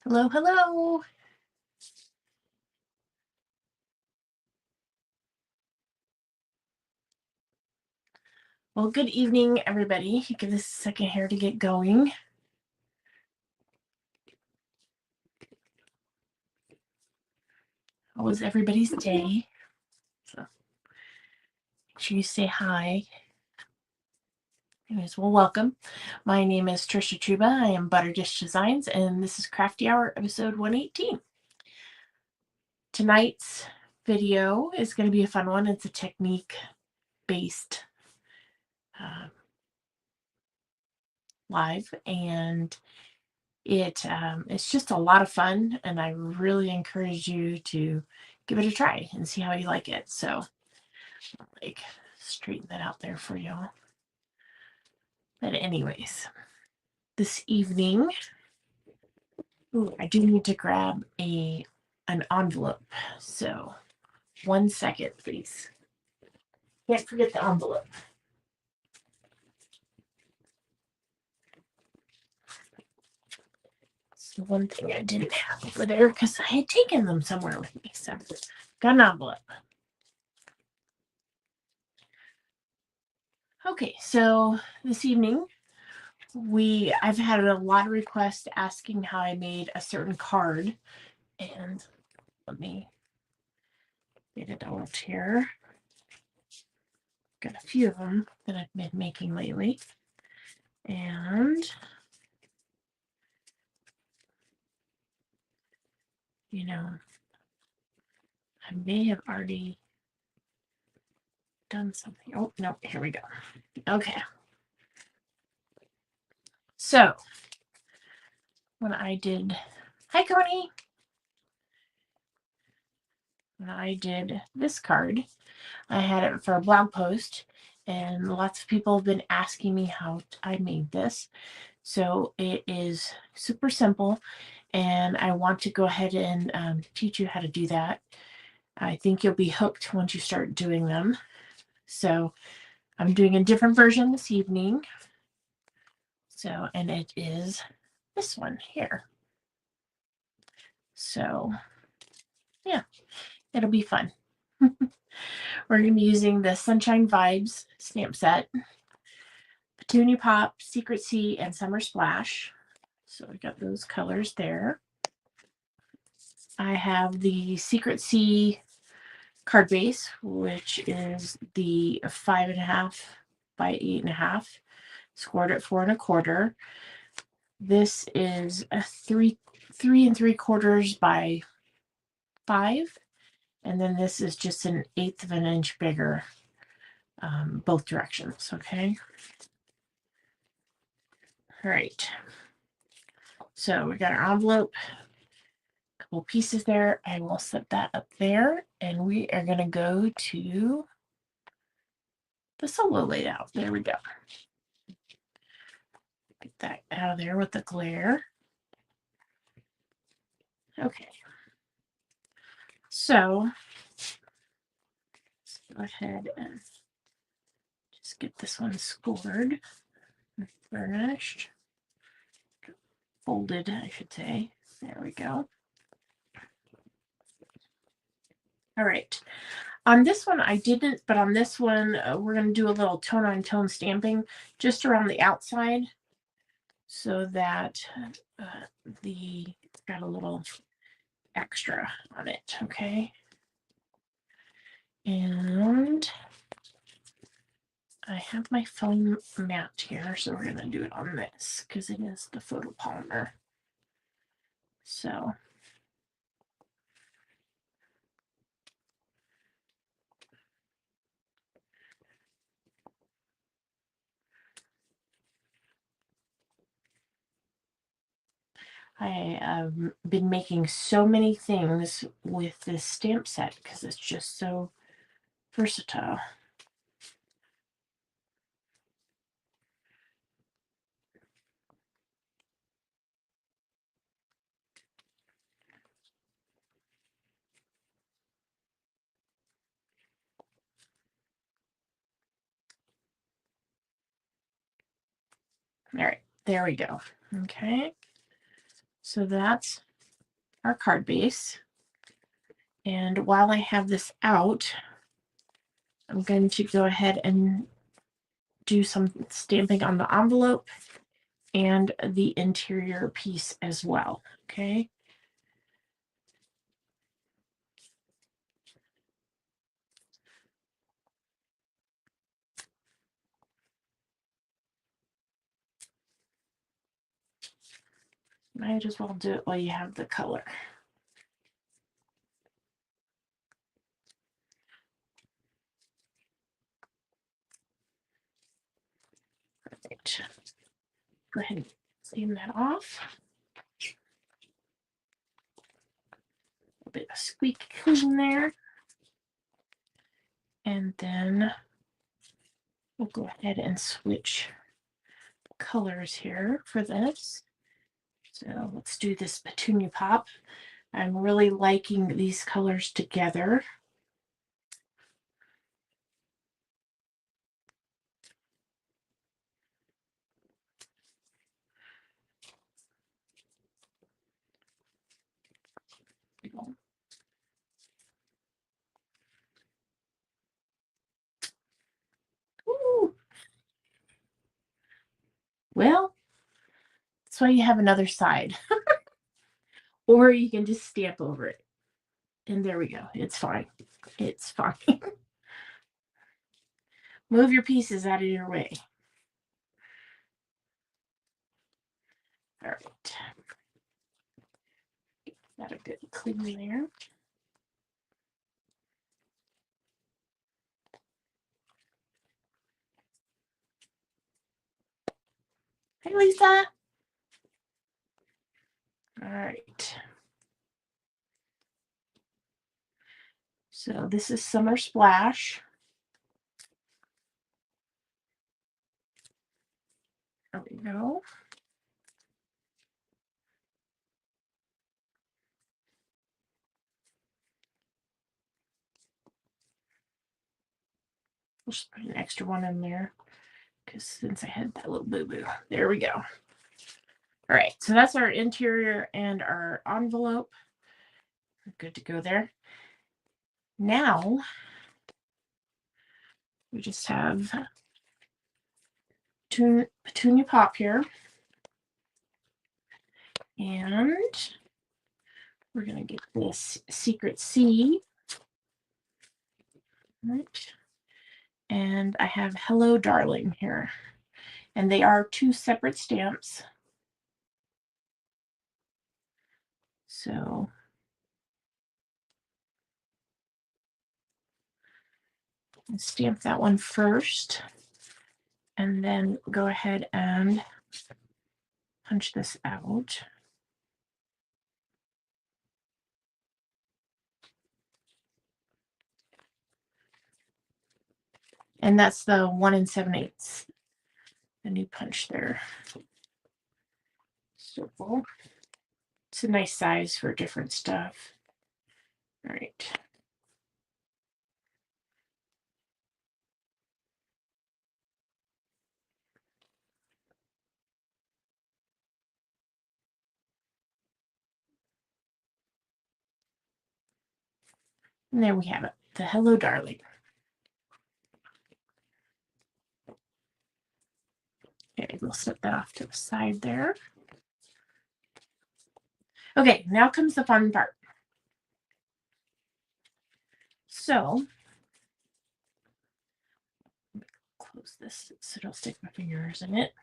Hello, hello. Well, good evening, everybody. Give this a second here to get going. How was everybody's day? So make sure you say hi. Anyways, well, welcome. My name is Trisha Truba. I am ButterDish Designs, and this is Crafty Hour, episode 118. Tonight's video is going to be a fun one. It's a technique-based live, and it's just a lot of fun, and I really encourage you to give it a try and see how you like it. So like straighten that out there for y'all. But anyways, this evening, I do need to grab an envelope. So 1 second, please. Can't forget the envelope. It's the one thing I didn't have over there because I had taken them somewhere with me. So got an envelope. Okay, so this evening I've had a lot of requests asking how I made a certain card, and let me get it out here. Got a few of them that I've been making lately, and I may have already done something. Oh no, here we go. Okay, so when I did, hi Connie. When I did this card, I had it for a blog post, and lots of people have been asking me how I made this. So it is super simple, and I want to go ahead and teach you how to do that. I think you'll be hooked once you start doing them. So I'm doing a different version this evening. So, and it is this one here. So yeah, it'll be fun. We're going to be using the Sunshine Vibes stamp set, Petunia Pop, Secret Sea, and Summer Splash. So we got those colors there. I have the Secret Sea card base, which is the 5.5 by 8.5, scored at 4.25. This is a 3 3 3/4 by 5, and then this is just an 1/8 of an inch bigger, both directions. Okay. All right. So we got our envelope, a couple pieces there. I will set that up there, and we are going to go to the solo layout. There we go. Get that out of there with the glare. Okay. So let's go ahead and just get this one scored, burnished, folded, I should say. There we go. All right. On this one, I didn't, but on this one, we're going to do a little tone-on-tone stamping just around the outside so that it's got a little extra on it, okay? And I have my foam mat here, so we're going to do it on this because it is the photopolymer. So I have been making so many things with this stamp set because it's just so versatile. All right, there we go. Okay, so that's our card base. And while I have this out, I'm going to go ahead and do some stamping on the envelope and the interior piece as well. Okay. Might as well do it while you have the color. Right. Go ahead and clean that off. A bit of squeak clean there. And then we'll go ahead and switch colors here for this. So let's do this Petunia Pop. I'm really liking these colors together. Ooh. Well, that's why you have another side. Or you can just stamp over it. And there we go. It's fine. It's fine. Move your pieces out of your way. All right. Got a good clean there. Hey, Lisa. All right. So this is Summer Splash. There we go. We'll just put an extra one in there because since I had that little boo-boo. There we go. All right, so that's our interior and our envelope. We're good to go there. Now, we just have Petunia Pop here. And we're going to get this Secret C. Right. And I have Hello Darling here. And they are two separate stamps. So stamp that one first. And then go ahead and punch this out. And that's the 1 7/8. The new punch there. Circle. It's a nice size for different stuff. All right. And there we have it. The Hello Darling. Okay, we'll set that off to the side there. Okay, now comes the fun part. So, close this so I don't stick my fingers in it.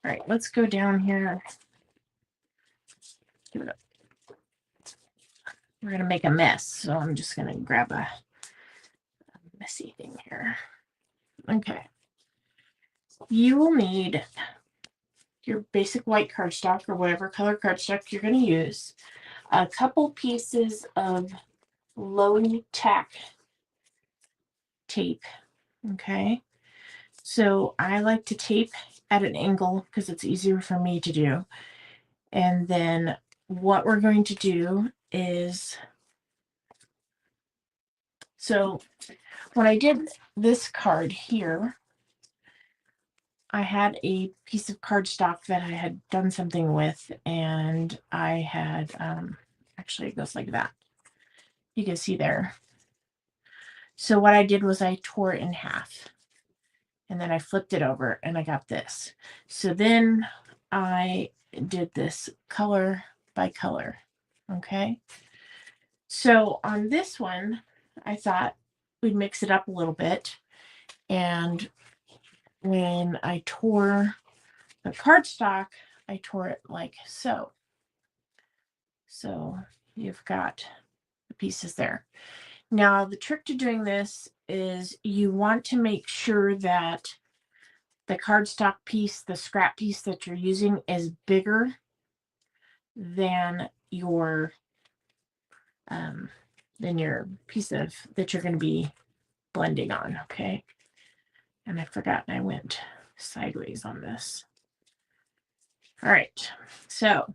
All right, let's go down here. Give it up. We're going to make a mess, so I'm just going to grab a messy thing here. Okay. You will need your basic white cardstock or whatever color cardstock you're going to use, a couple pieces of low tack tape. Okay. So I like to tape at an angle because it's easier for me to do. And then what we're going to do is, so when I did this card here, I had a piece of cardstock that I had done something with, and I had, actually it goes like that. You can see there. So what I did was I tore it in half, and then I flipped it over and I got this. So then I did this color by color. Okay. So on this one, I thought we'd mix it up a little bit. And when I tore the cardstock, I tore it like so. So you've got the pieces there. Now, the trick to doing this is you want to make sure that the cardstock piece, the scrap piece that you're using, is bigger than your piece of that you're going to be blending on. Okay. And I forgot I went sideways on this. All right. So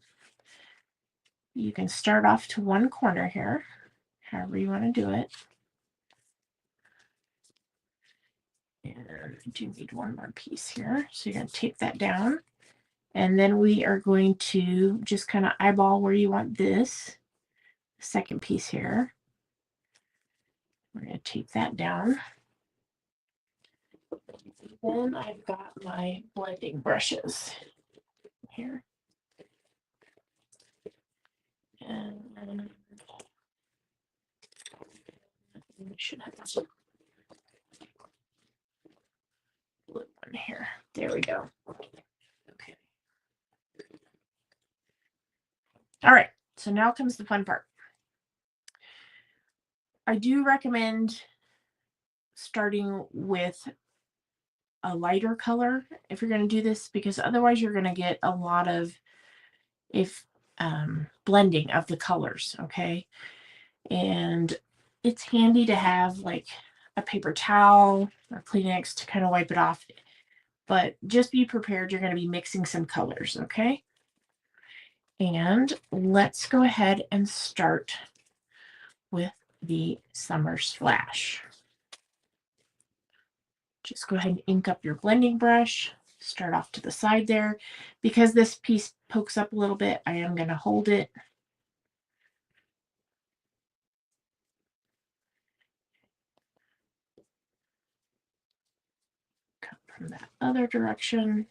you can start off to one corner here, however you want to do it. And I do need one more piece here. So you're going to tape that down. And then we are going to just kind of eyeball where you want this second piece here. We're going to tape that down. Then I've got my blending brushes here. And we should have some blue one here. There we go. Okay. All right. So now comes the fun part. I do recommend starting with a lighter color if you're going to do this, because otherwise you're going to get a lot of blending of the colors. Okay. And it's handy to have like a paper towel or Kleenex to kind of wipe it off. But just be prepared, you're going to be mixing some colors, okay? And let's go ahead and start with the Summer Splash. Just go ahead and ink up your blending brush. Start off to the side there. Because this piece pokes up a little bit, I am going to hold it. Come from that other direction.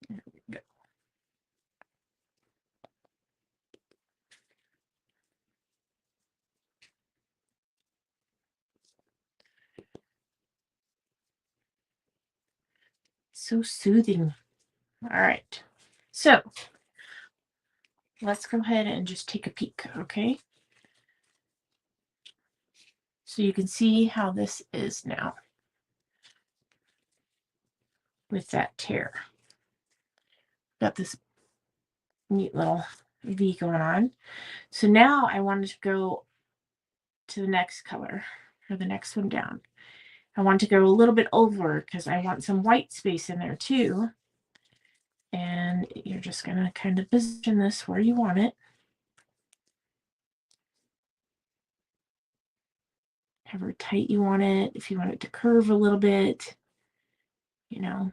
There we go. So soothing. All right. So let's go ahead and just take a peek, okay? So you can see how this is now with that tear. Got this neat little V going on. So now I wanted to go to the next color, or the next one down. I want to go a little bit over because I want some white space in there too. And you're just going to kind of position this where you want it. However tight you want it. If you want it to curve a little bit, you know,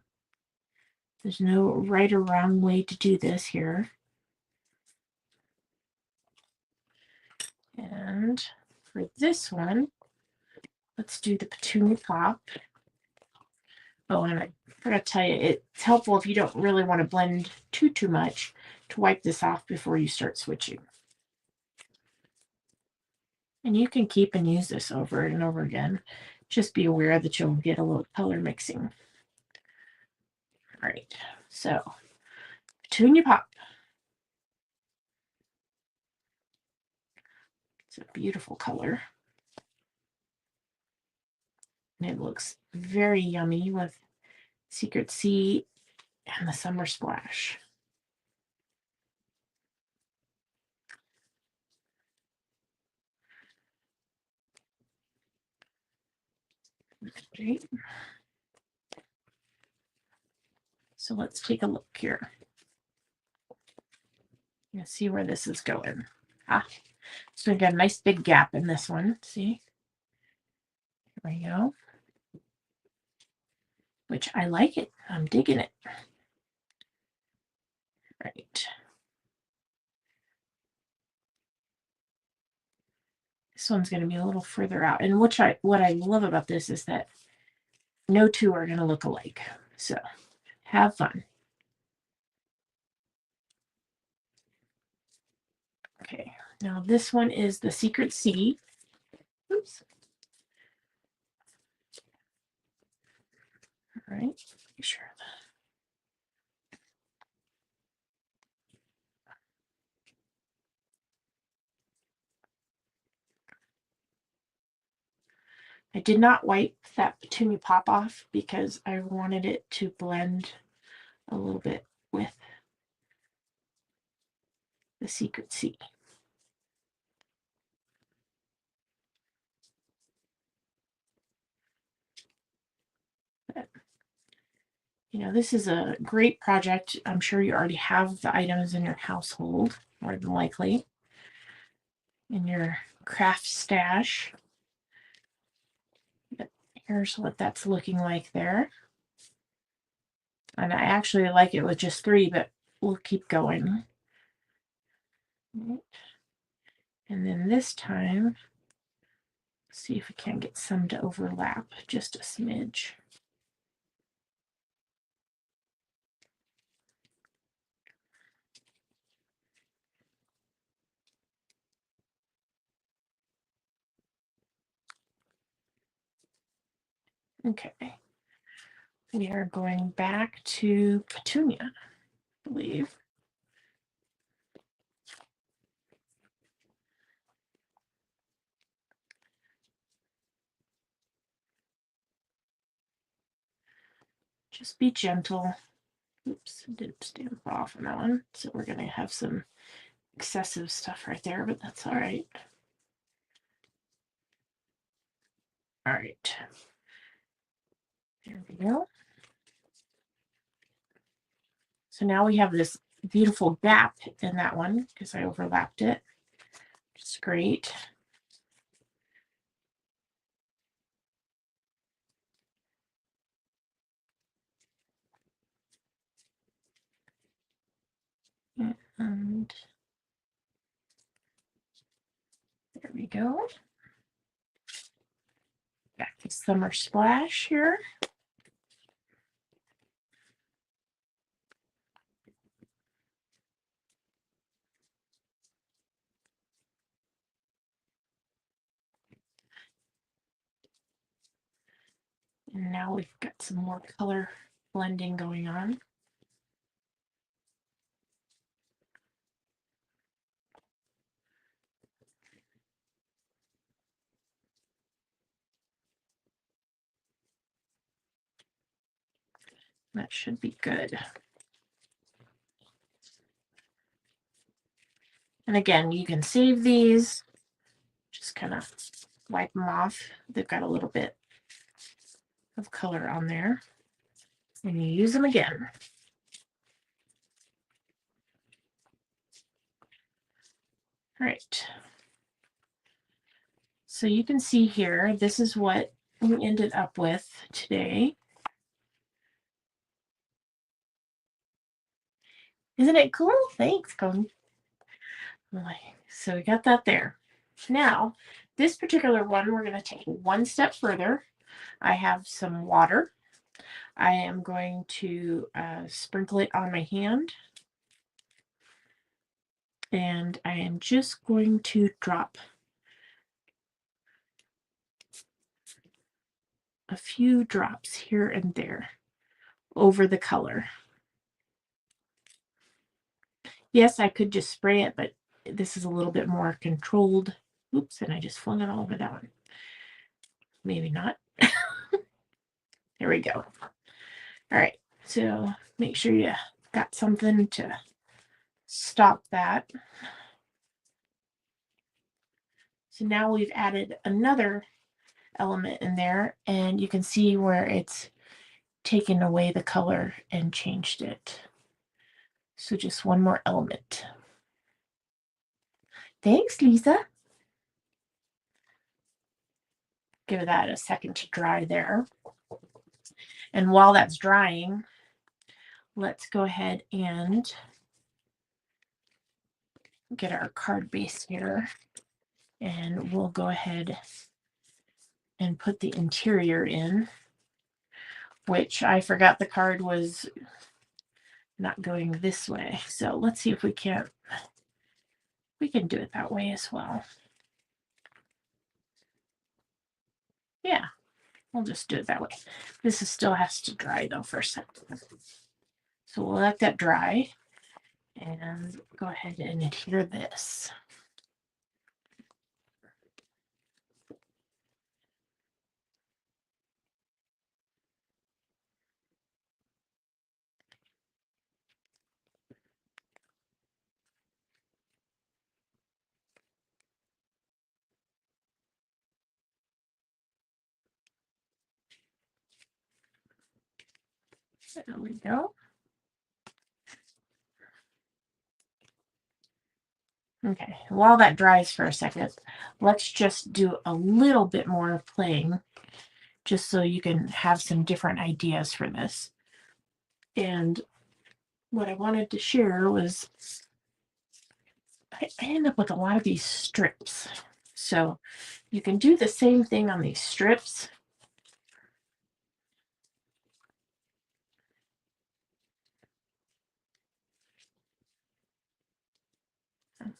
there's no right or wrong way to do this here. And for this one, let's do the petunia pop. Oh, and I forgot to tell you, it's helpful if you don't really want to blend too much to wipe this off before you start switching. And you can keep and use this over and over again. Just be aware that you'll get a little color mixing. All right, so petunia pop. It's a beautiful color. And it looks very yummy with Secret Sea and the Summer Splash. Great. So let's take a look here. You can see where this is going. So we got a nice big gap in this one. See? There we go. Which I like it. I'm digging it. Right. This one's going to be a little further out. And what I love about this is that no two are going to look alike. So have fun. Okay. Now this one is the Secret C. Oops. All right. Be sure of that. I did not wipe that petunia pop off because I wanted it to blend a little bit with the Secret C. But, you know, this is a great project. I'm sure you already have the items in your household, more than likely, in your craft stash. But here's what that's looking like there. And I actually like it with just 3, but we'll keep going. And then this time, see if we can get some to overlap just a smidge. Okay. We are going back to Petunia, I believe. Just be gentle. Oops, I did stamp off on that one. So we're going to have some excessive stuff right there, but that's all right. All right. There we go. So now we have this beautiful gap in that one because I overlapped it. It's great. And there we go. Back to Summer Splash here. And now we've got some more color blending going on. That should be good. And again, you can save these. Just kind of wipe them off. They've got a little bit of color on there. And you use them again. All right. So you can see here, this is what we ended up with today. Isn't it cool? Thanks, Cody. So we got that there. Now, this particular one, we're going to take one step further. I have some water. I am going to sprinkle it on my hand. And I am just going to drop a few drops here and there over the color. Yes, I could just spray it, but this is a little bit more controlled. Oops, and I just flung it all over that one. Maybe not. There we go. All right, so make sure you got something to stop that. So now we've added another element in there, and you can see where it's taken away the color and changed it. So just one more element. Thanks, Lisa. Give that a second to dry there. And while that's drying, let's go ahead and get our card base here. And we'll go ahead and put the interior in, which I forgot the card was not going this way. So let's see if we can do it that way as well. Yeah, we'll just do it that way. This still has to dry though for a second. So we'll let that dry and go ahead and adhere this. There we go. Okay, while that dries for a second, let's just do a little bit more playing just so you can have some different ideas for this. And what I wanted to share was I end up with a lot of these strips. So you can do the same thing on these strips.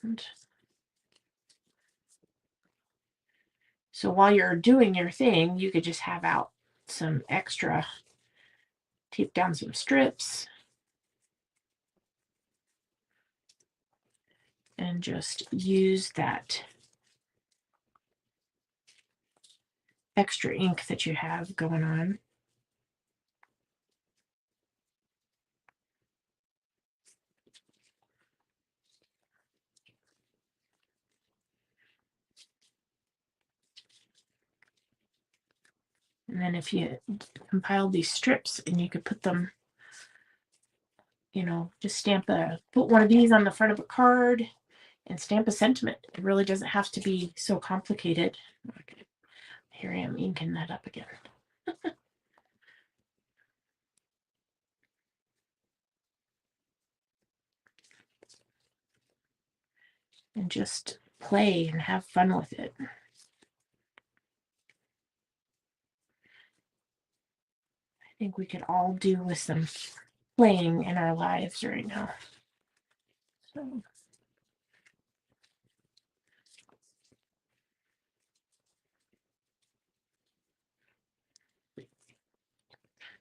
And so while you're doing your thing, you could just have out some extra, tape down some strips, and just use that extra ink that you have going on. And then if you compile these strips and you could put them, just put one of these on the front of a card and stamp a sentiment. It really doesn't have to be so complicated. Okay. Here I am inking that up again. And just play and have fun with it. I think we could all do with some playing in our lives right now. So.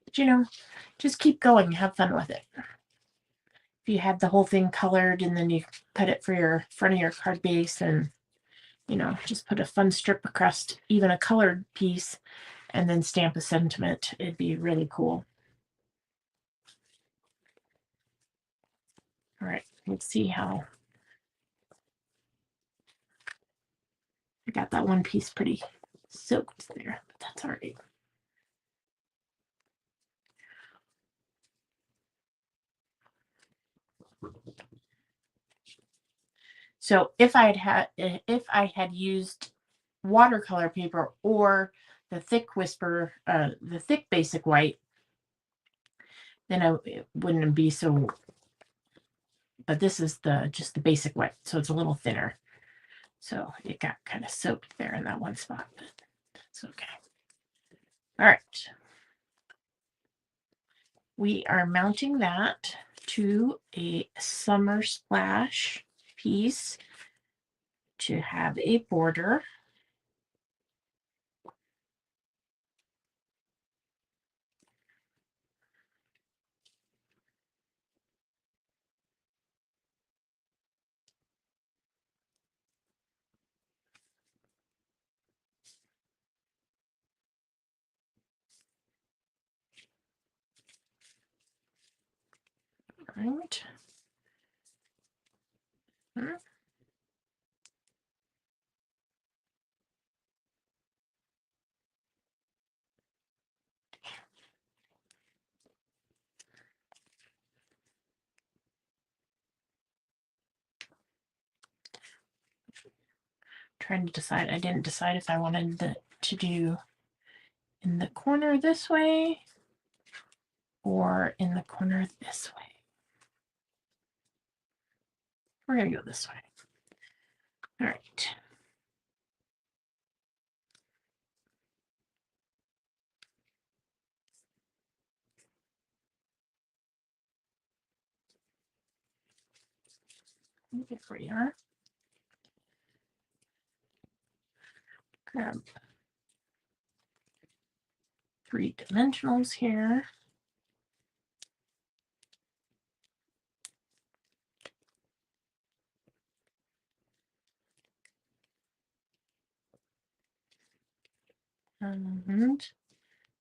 But just keep going, have fun with it. If you had the whole thing colored and then you cut it for your front of your card base and just put a fun strip across even a colored piece and then stamp a sentiment, it'd be really cool. All right, let's see how I got that one piece pretty soaked there, but that's all right. So if I had used watercolor paper or the thick the thick basic white, then it wouldn't be so. But this is just the basic white, so it's a little thinner. So it got kind of soaked there in that one spot, but that's okay. All right. We are mounting that to a summer splash piece to have a border. Right. trying to decide. I didn't decide if I wanted to do in the corner this way or in the corner this way. We're going to go this way. All right. Here we are. Grab 3 dimensionals here. And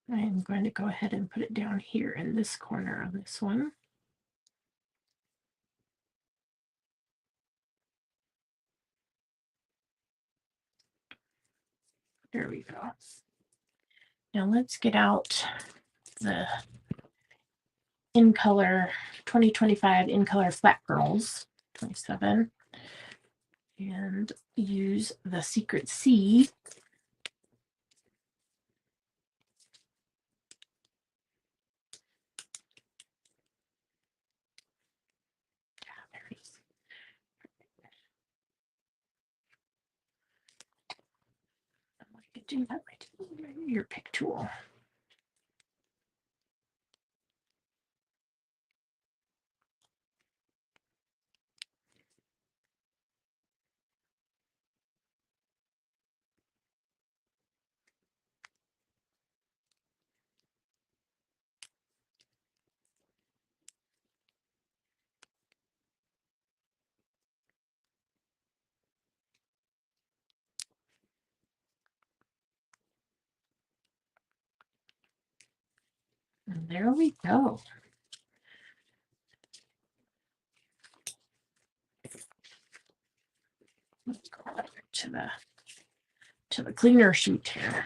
I'm going to go ahead and put it down here in this corner of this one. There we go. Now let's get out the In Color 2025 In Color Flat Girls 27 and use the Secret C. I could do that with your pick tool. And there we go. Let's go back to the cleaner sheet here.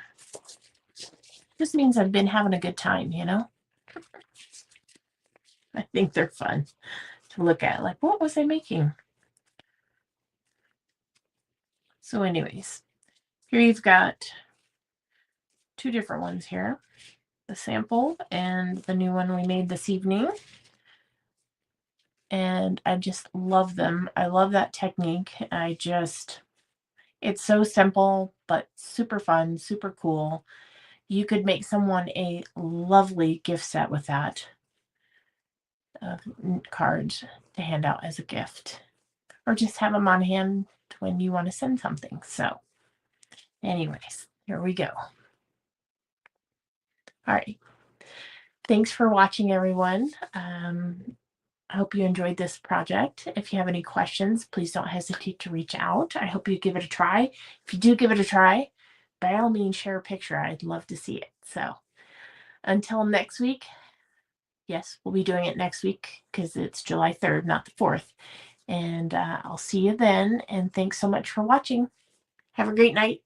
This means I've been having a good time, you know? I think they're fun to look at. Like, what was I making? So anyways, here you've got 2 different ones here. The sample and the new one we made this evening. And I just love them. I love that technique. It's so simple, but super fun, super cool. You could make someone a lovely gift set with that. Cards to hand out as a gift. Or just have them on hand when you want to send something. So anyways, here we go. All right. Thanks for watching, everyone. I hope you enjoyed this project. If you have any questions, please don't hesitate to reach out. I hope you give it a try. If you do give it a try, by all means, share a picture. I'd love to see it. So until next week, yes, we'll be doing it next week because it's July 3rd, not the 4th. And I'll see you then. And thanks so much for watching. Have a great night.